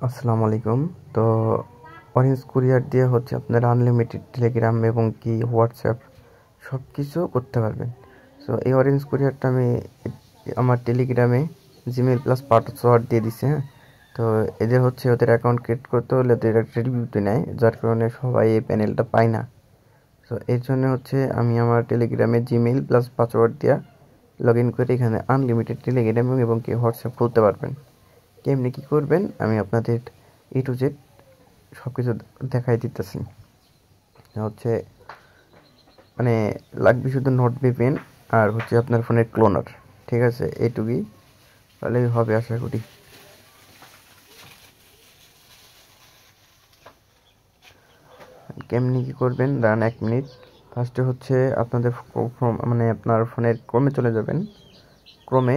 আসসালামু আলাইকুম। তো অরেঞ্জ কুরিয়ার দিয়ে হচ্ছে আপনারা আনলিমিটেড টেলিগ্রাম এবং কি হোয়াটসঅ্যাপ সব কিছু করতে পারবেন। সো এই অরেঞ্জ কুরিয়ারটা আমি আমার টেলিগ্রামে জিমেল প্লাস পাসওয়ার্ড দিয়ে দিছি। হ্যাঁ, তো এদের হচ্ছে ওদের অ্যাকাউন্ট ক্রিয়েট করতে হলে ওদের একটা রিভিউতে নেয়, যার কারণে সবাই এই প্যানেলটা পায় না। সো এর জন্য হচ্ছে আমি আমার টেলিগ্রামে জিমেল প্লাস পাসওয়ার্ড দিয়ে লগ ইন করে এখানে আনলিমিটেড টেলিগ্রাম এবং কি হোয়াটসঅ্যাপ খুলতে পারবেন। কেমনি কী করবেন আমি আপনাদের টু জেড সব কিছু দেখাই দিতেছি। হচ্ছে মানে লাগবে শুধু নোট ভিপিএন আর হচ্ছে আপনার ফোনের ক্লোনার। ঠিক আছে, এইটুকুই তাহলেই হবে আশা করি। কেমনি কী করবেন দাঁড়ান 1 মিনিট। ফার্স্টে হচ্ছে আপনাদের মানে আপনার ফোনের ক্রোমে চলে যাবেন। ক্রোমে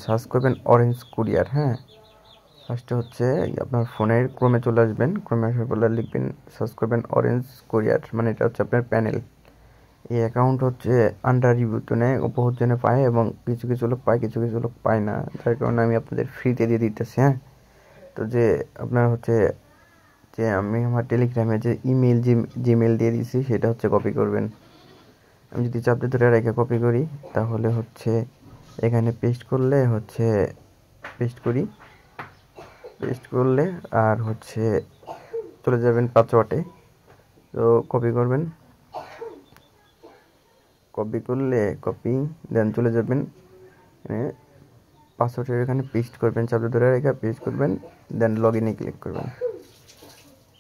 সার্চ করবেন অরেঞ্জ কুরিয়ার। হ্যাঁ, ফার্স্টে হচ্ছে আপনার ফোনের ক্রোমে চলে আসবেন। ক্রোমে আসার পর লিখবেন, সার্চ করবেন অরেঞ্জ কুরিয়ার, মানে এটা হচ্ছে আপনার প্যানেল। এই অ্যাকাউন্ট হচ্ছে আন্ডার রিভিউ তো নেয়, বহুত জনে পায় এবং কিছু কিছু লোক পায়, কিছু কিছু লোক পায় না, যার কারণে আমি আপনাদের ফ্রিতে দিয়ে দিতেছি। হ্যাঁ, তো যে আপনার হচ্ছে যে আমি আমার টেলিগ্রামে যে জিমেল দিয়ে দিয়েছি সেটা হচ্ছে কপি করবেন। আমি যদি চাপতে ধরে রেখে কপি করি তাহলে হচ্ছে এখানে পেস্ট করলে হচ্ছে পেস্ট করলে আর হচ্ছে চলে যাবেন পাসওয়ার্ডে। তো কপি করবেন, কপি করলে দেন চলে যাবেন পাসওয়ার্ডের এখানে পেস্ট করবেন, চাপতে ধরে রেখে পেস্ট করবেন, দেন লগ ইনে ক্লিক করবেন।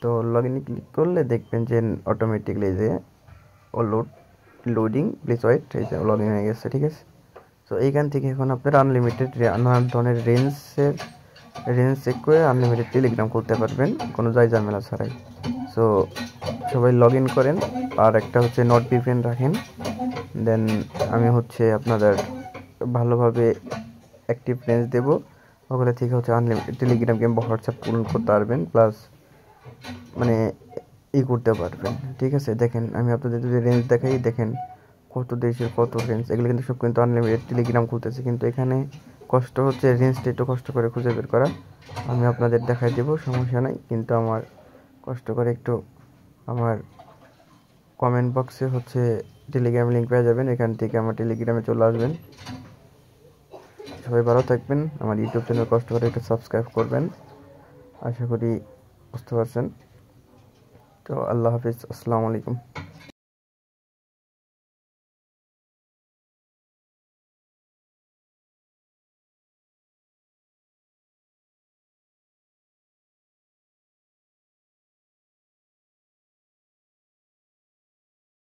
তো লগ ইনে ক্লিক করলে দেখবেন যে অটোমেটিকলি যে লোডিং প্লিজ ওয়েট, এই যে লগ ইন হয়ে গেছে। ঠিক আছে, তো এইখান থেকে এখন আপনারা আনলিমিটেড নানান ধরনের রেঞ্জ চেক করে আনলিমিটেড টেলিগ্রাম করতে পারবেন কোনো ঝামেলা ছাড়াই। সো সবাই লগ ইন করেন আর একটা হচ্ছে নোট ভিপিএন রাখেন। দেন আমি হচ্ছে আপনাদের ভালোভাবে অ্যাক্টিভ রেঞ্জ দেবো, ওগুলো থেকে হচ্ছে আনলিমিটেড টেলিগ্রাম কিংবা হোয়াটসঅ্যাপ পূরণ করতে পারবেন, প্লাস মানে করতে পারবেন। ঠিক আছে, দেখেন আমি আপনাদের যদি রেঞ্জ দেখাই, দেখেন কত দেশের কত রেঞ্জ, এগুলো কিন্তু সব কিন্তু আনলিমিটেড টেলিগ্রাম খুলতেছে, কিন্তু এখানে কষ্ট হচ্ছে রেঞ্জটা একটু কষ্ট করে খুঁজে বের করা। আমি আপনাদের দেখাই দেবো, সমস্যা নাই, কিন্তু আমার কষ্ট করে একটু আমার কমেন্ট বক্সে হচ্ছে টেলিগ্রাম লিঙ্ক পেয়ে যাবেন, এখান থেকে আমার টেলিগ্রামে চলে আসবেন। সবাই ভালো থাকবেন, আমার ইউটিউব চ্যানেল কষ্ট করে একটু সাবস্ক্রাইব করবেন, আশা করি বুঝতে পারছেন। তো আল্লাহ হাফিজ, আসসালামু আলাইকুম।